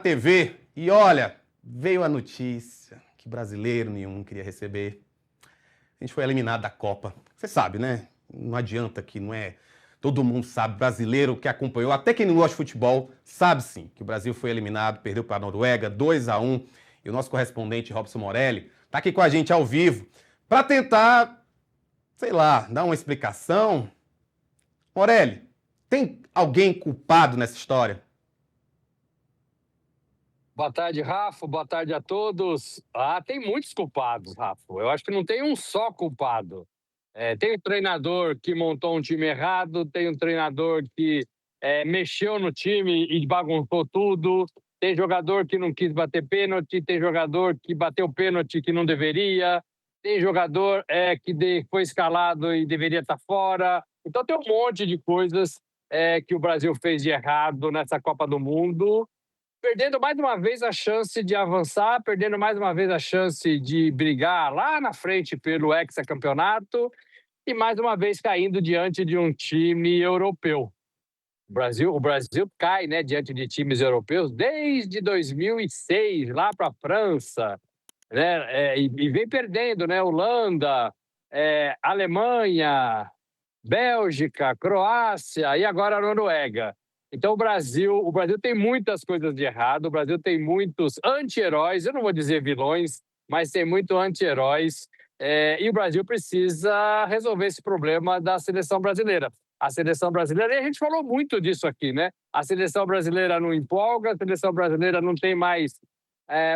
TV e olha, veio a notícia que brasileiro nenhum queria receber. A gente foi eliminado da Copa. Você sabe, né? Não adianta que não é. Todo mundo sabe, brasileiro que acompanhou, até quem não gosta de futebol, sabe sim que o Brasil foi eliminado, perdeu para a Noruega 2-1. E o nosso correspondente Robson Morelli está aqui com a gente ao vivo para tentar, sei lá, dar uma explicação. Morelli, tem alguém culpado nessa história? Boa tarde, Rafa. Boa tarde a todos. Tem muitos culpados, Rafa. Eu acho que não tem um só culpado. Tem um treinador que montou um time errado, tem um treinador que mexeu no time e bagunçou tudo, tem jogador que não quis bater pênalti, tem jogador que bateu pênalti que não deveria, tem jogador que foi escalado e deveria estar fora. Então tem um monte de coisas que o Brasil fez de errado nessa Copa do Mundo, perdendo mais uma vez a chance de avançar, perdendo mais uma vez a chance de brigar lá na frente pelo hexacampeonato e mais uma vez caindo diante de um time europeu. O Brasil cai, né, diante de times europeus desde 2006, lá para a França, né, e vem perdendo, né, Holanda, Alemanha, Bélgica, Croácia e agora a Noruega. Então o Brasil tem muitas coisas de errado, o Brasil tem muitos anti-heróis, eu não vou dizer vilões, mas tem muito anti-heróis, e o Brasil precisa resolver esse problema da seleção brasileira. A seleção brasileira, e a gente falou muito disso aqui, né? A seleção brasileira não empolga, a seleção brasileira não tem mais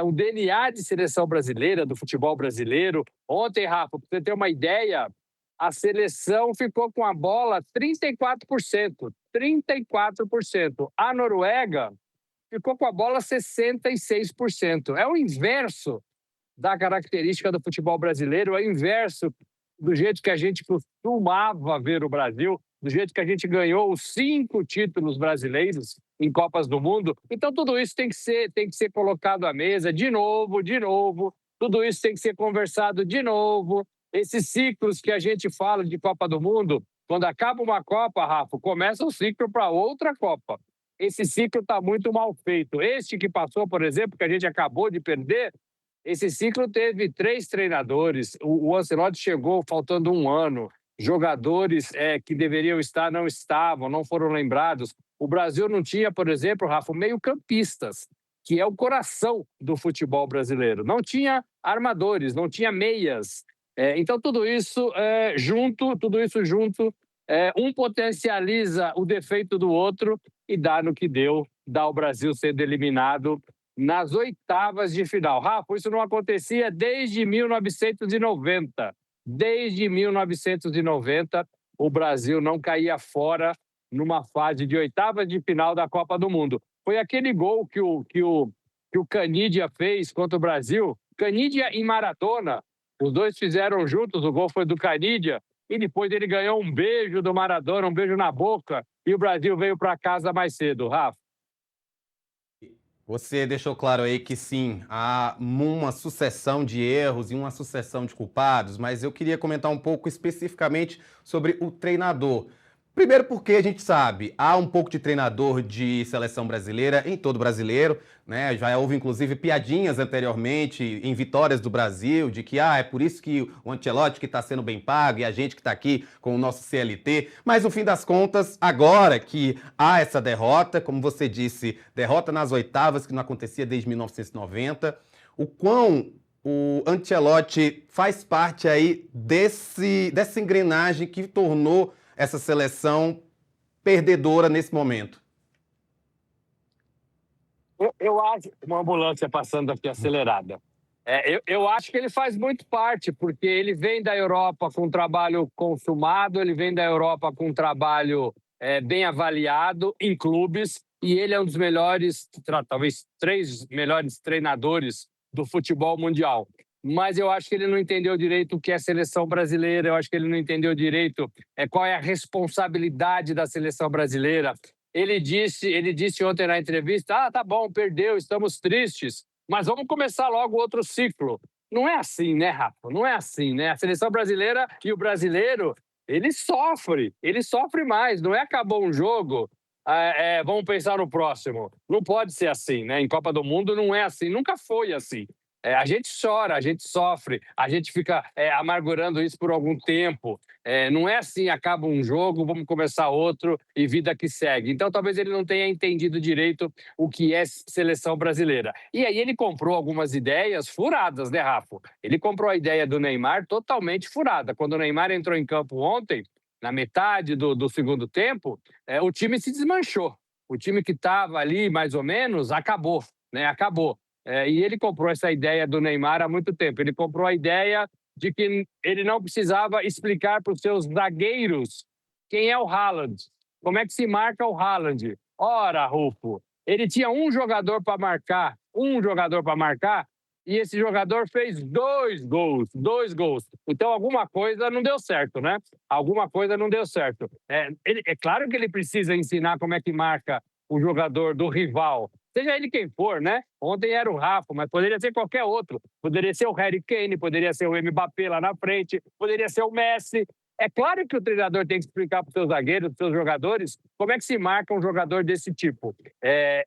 um DNA de seleção brasileira, do futebol brasileiro. Ontem, Rafa, para você ter uma ideia, a seleção ficou com a bola 34%. 34%. A Noruega ficou com a bola 66%. É o inverso da característica do futebol brasileiro, é o inverso do jeito que a gente costumava ver o Brasil, do jeito que a gente ganhou os 5 títulos brasileiros em Copas do Mundo. Então, tudo isso tem que ser colocado à mesa de novo, de novo. Tudo isso tem que ser conversado de novo. Esses ciclos que a gente fala de Copa do Mundo, quando acaba uma Copa, Rafa, começa um ciclo para outra Copa. Esse ciclo está muito mal feito. Este que passou, por exemplo, que a gente acabou de perder, esse ciclo teve 3 treinadores. O Ancelotti chegou faltando um ano. Jogadores que deveriam estar não estavam, não foram lembrados. O Brasil não tinha, por exemplo, Rafa, meio-campistas, que é o coração do futebol brasileiro. Não tinha armadores, não tinha meias. Então, tudo isso junto, um potencializa o defeito do outro e dá no que deu, dá o Brasil sendo eliminado nas oitavas de final. Rafa, isso não acontecia desde 1990. Desde 1990, o Brasil não caía fora numa fase de oitavas de final da Copa do Mundo. Foi aquele gol que o Canidia fez contra o Brasil. Canidia e Maradona, os dois fizeram juntos, o gol foi do Canidia, e depois ele ganhou um beijo do Maradona, um beijo na boca, e o Brasil veio para casa mais cedo, Rafa. Você deixou claro aí que sim, há uma sucessão de erros e uma sucessão de culpados, mas eu queria comentar um pouco especificamente sobre o treinador. Primeiro porque a gente sabe, há um pouco de treinador de seleção brasileira em todo brasileiro, né? Já houve inclusive piadinhas anteriormente em vitórias do Brasil, de que é por isso que o Ancelotti que está sendo bem pago e a gente que está aqui com o nosso CLT. Mas no fim das contas, agora que há essa derrota, como você disse, derrota nas oitavas que não acontecia desde 1990, o quão o Ancelotti faz parte aí dessa engrenagem que tornou essa seleção perdedora nesse momento? Eu acho uma ambulância passando aqui acelerada. Eu acho que ele faz muito parte, porque ele vem da Europa com um trabalho consumado, ele vem da Europa com um trabalho bem avaliado em clubes, e ele é um dos melhores, talvez 3 melhores treinadores do futebol mundial. Mas eu acho que ele não entendeu direito o que é seleção brasileira, eu acho que ele não entendeu direito qual é a responsabilidade da seleção brasileira. Ele disse ontem na entrevista, tá bom, perdeu, estamos tristes, mas vamos começar logo outro ciclo. Não é assim, né, Rafa? Não é assim, né? A seleção brasileira e o brasileiro, ele sofre mais. Não é acabou um jogo, vamos pensar no próximo. Não pode ser assim, né? Em Copa do Mundo não é assim, nunca foi assim. A gente chora, a gente sofre, a gente fica amargurando isso por algum tempo. Não é assim, acaba um jogo, vamos começar outro e vida que segue. Então, talvez ele não tenha entendido direito o que é seleção brasileira. E aí ele comprou algumas ideias furadas, né, Rafa? Ele comprou a ideia do Neymar totalmente furada. Quando o Neymar entrou em campo ontem, na metade do segundo tempo, o time se desmanchou. O time que estava ali, mais ou menos, acabou, né? Acabou. E ele comprou essa ideia do Neymar há muito tempo. Ele comprou a ideia de que ele não precisava explicar para os seus zagueiros quem é o Haaland, como é que se marca o Haaland. Ora, Rufo, ele tinha um jogador para marcar, e esse jogador fez dois gols. Então, alguma coisa não deu certo, né? Alguma coisa não deu certo. É claro que ele precisa ensinar como é que marca o jogador do rival, seja ele quem for, né? Ontem era o Rafa, mas poderia ser qualquer outro. Poderia ser o Harry Kane, poderia ser o Mbappé lá na frente, poderia ser o Messi. É claro que o treinador tem que explicar para os seus zagueiros, para os seus jogadores, como é que se marca um jogador desse tipo.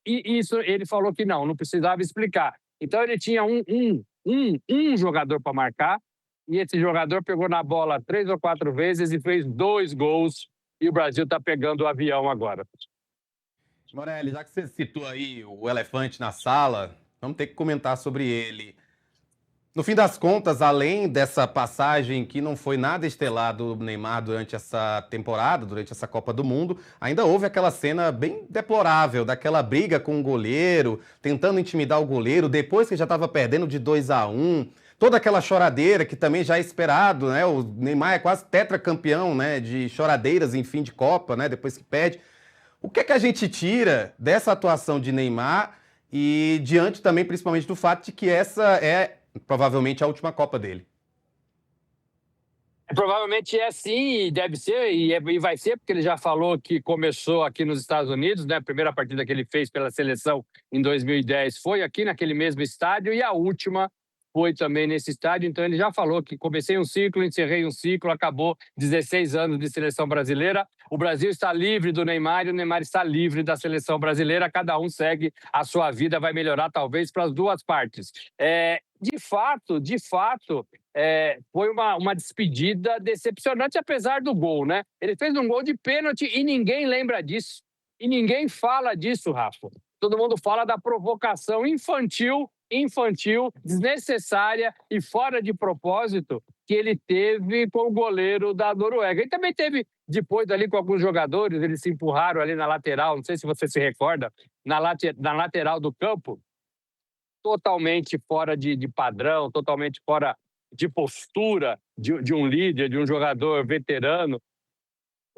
E isso ele falou que não precisava explicar. Então ele tinha um jogador para marcar, e esse jogador pegou na bola 3 ou 4 vezes e fez 2 gols, e o Brasil está pegando o avião agora. Morelli, já que você citou aí o elefante na sala, vamos ter que comentar sobre ele. No fim das contas, além dessa passagem que não foi nada estelar do Neymar durante essa temporada, durante essa Copa do Mundo, ainda houve aquela cena bem deplorável daquela briga com o goleiro, tentando intimidar o goleiro, depois que já estava perdendo de 2-1. Toda aquela choradeira que também já é esperado, né? O Neymar é quase tetracampeão, né? De choradeiras em fim de Copa, né? Depois que perde. O que é que a gente tira dessa atuação de Neymar e diante também, principalmente, do fato de que essa é provavelmente a última Copa dele? Provavelmente é sim, e deve ser, e vai ser, porque ele já falou que começou aqui nos Estados Unidos, né? A primeira partida que ele fez pela seleção em 2010 foi aqui naquele mesmo estádio, e a última foi também nesse estádio. Então ele já falou que comecei um ciclo, encerrei um ciclo, acabou 16 anos de seleção brasileira. O Brasil está livre do Neymar e o Neymar está livre da seleção brasileira. Cada um segue a sua vida, vai melhorar talvez para as duas partes. De fato, foi uma despedida decepcionante, apesar do gol, né? Ele fez um gol de pênalti e ninguém lembra disso. E ninguém fala disso, Rafa. Todo mundo fala da provocação infantil, desnecessária e fora de propósito que ele teve com o goleiro da Noruega. E também teve, depois ali com alguns jogadores, eles se empurraram ali na lateral, não sei se você se recorda, na lateral do campo, totalmente fora de padrão, totalmente fora de postura de um líder, de um jogador veterano.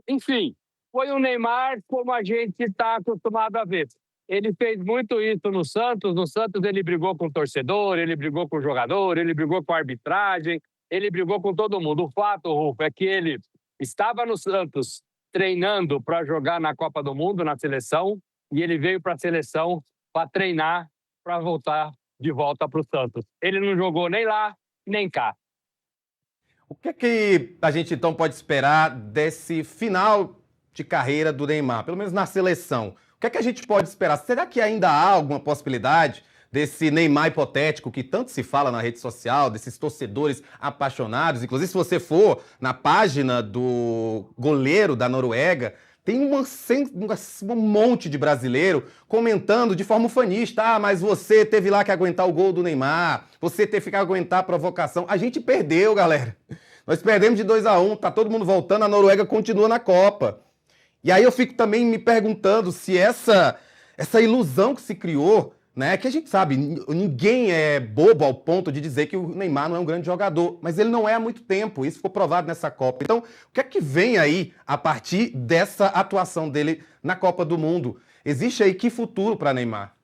Enfim, foi o Neymar como a gente está acostumado a ver. Ele fez muito isso no Santos. No Santos ele brigou com o torcedor, ele brigou com o jogador, ele brigou com a arbitragem, ele brigou com todo mundo. O fato, Rufo, é que ele estava no Santos treinando para jogar na Copa do Mundo, na seleção, e ele veio para a seleção para treinar, para voltar de volta para o Santos. Ele não jogou nem lá, nem cá. O que é que a gente então pode esperar desse final de carreira do Neymar, pelo menos na seleção? O que é que a gente pode esperar? Será que ainda há alguma possibilidade desse Neymar hipotético que tanto se fala na rede social, desses torcedores apaixonados? Inclusive, se você for na página do goleiro da Noruega, tem um monte de brasileiro comentando de forma ufanista. Ah, mas você teve lá que aguentar o gol do Neymar, você teve que aguentar a provocação. A gente perdeu, galera. Nós perdemos de 2-1, tá todo mundo voltando, a Noruega continua na Copa. E aí eu fico também me perguntando se essa ilusão que se criou, né, que a gente sabe, ninguém é bobo ao ponto de dizer que o Neymar não é um grande jogador, mas ele não é há muito tempo, isso ficou provado nessa Copa. Então, o que é que vem aí a partir dessa atuação dele na Copa do Mundo? Existe aí que futuro para Neymar?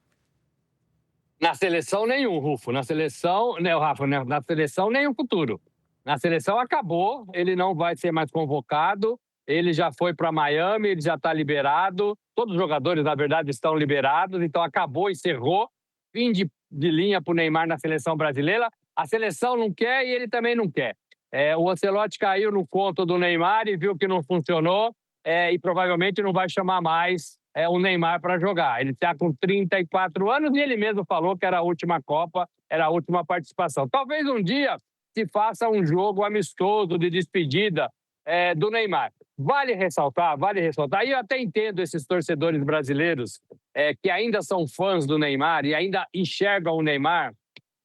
Na seleção, nenhum, Rufo. Na seleção, né, Rafa, né? Na seleção, nenhum futuro. Na seleção, acabou. Ele não vai ser mais convocado. Ele já foi para Miami, ele já está liberado. Todos os jogadores, na verdade, estão liberados. Então, acabou, encerrou. Fim de linha para o Neymar na seleção brasileira. A seleção não quer e ele também não quer. O Ancelotti caiu no conto do Neymar e viu que não funcionou. E provavelmente não vai chamar mais o Neymar para jogar. Ele está com 34 anos e ele mesmo falou que era a última Copa, era a última participação. Talvez um dia se faça um jogo amistoso de despedida do Neymar. Vale ressaltar, e eu até entendo esses torcedores brasileiros que ainda são fãs do Neymar e ainda enxergam o Neymar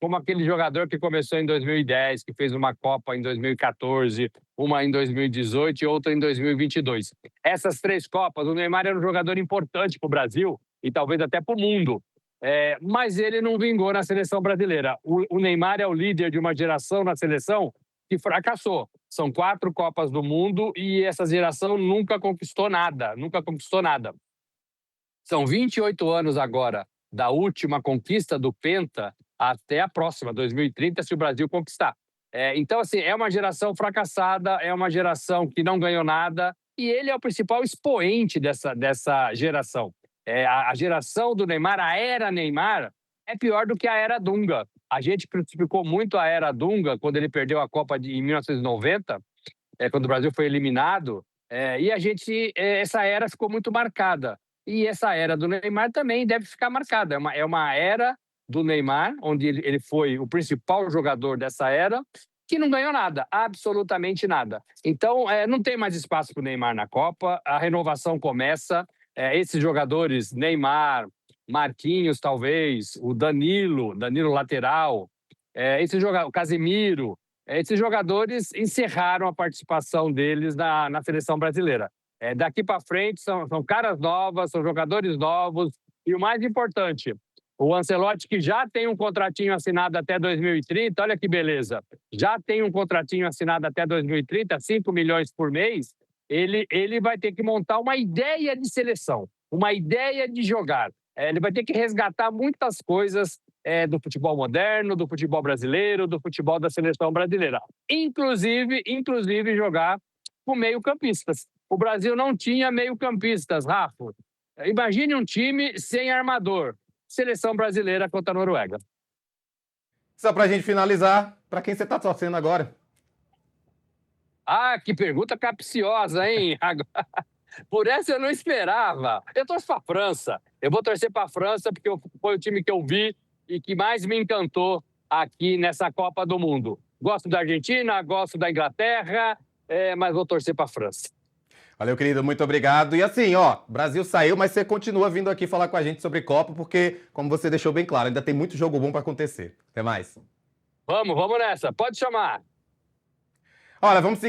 como aquele jogador que começou em 2010, que fez uma Copa em 2014, uma em 2018 e outra em 2022. Essas 3 Copas, o Neymar era um jogador importante para o Brasil e talvez até para o mundo, mas ele não vingou na seleção brasileira. O Neymar é o líder de uma geração na seleção que fracassou. São 4 Copas do Mundo e essa geração nunca conquistou nada, nunca conquistou nada. São 28 anos agora da última conquista do Penta até a próxima, 2030, se o Brasil conquistar. Então, assim, é uma geração fracassada, é uma geração que não ganhou nada e ele é o principal expoente dessa geração. A geração do Neymar, a era Neymar, é pior do que a era Dunga. A gente crucificou muito a era Dunga quando ele perdeu a Copa em 1990, quando o Brasil foi eliminado, e essa era ficou muito marcada. E essa era do Neymar também deve ficar marcada. É uma era do Neymar, onde ele foi o principal jogador dessa era, que não ganhou nada, absolutamente nada. Então, não tem mais espaço para o Neymar na Copa, a renovação começa. Esses jogadores, Neymar, Marquinhos, talvez, o Danilo lateral, o Casemiro, esses jogadores encerraram a participação deles na seleção brasileira. Daqui para frente são caras novas, são jogadores novos e o mais importante, o Ancelotti, que já tem um contratinho assinado até 2030, olha que beleza, já tem um contratinho assinado até 2030, 5 milhões por mês, ele vai ter que montar uma ideia de seleção, uma ideia de jogar. Ele vai ter que resgatar muitas coisas do futebol moderno, do futebol brasileiro, do futebol da seleção brasileira. Inclusive jogar com meio-campistas. O Brasil não tinha meio-campistas, Rafa. Imagine um time sem armador. Seleção brasileira contra a Noruega. Só para a gente finalizar, para quem você está torcendo agora? Ah, que pergunta capciosa, hein? Por essa eu não esperava. Eu torço para a França. Eu vou torcer para a França porque foi o time que eu vi e que mais me encantou aqui nessa Copa do Mundo. Gosto da Argentina, gosto da Inglaterra, mas vou torcer para a França. Valeu, querido, muito obrigado. E assim, Brasil saiu, mas você continua vindo aqui falar com a gente sobre Copa, porque, como você deixou bem claro, ainda tem muito jogo bom para acontecer. Até mais. Vamos nessa. Pode chamar. Olha, vamos seguir.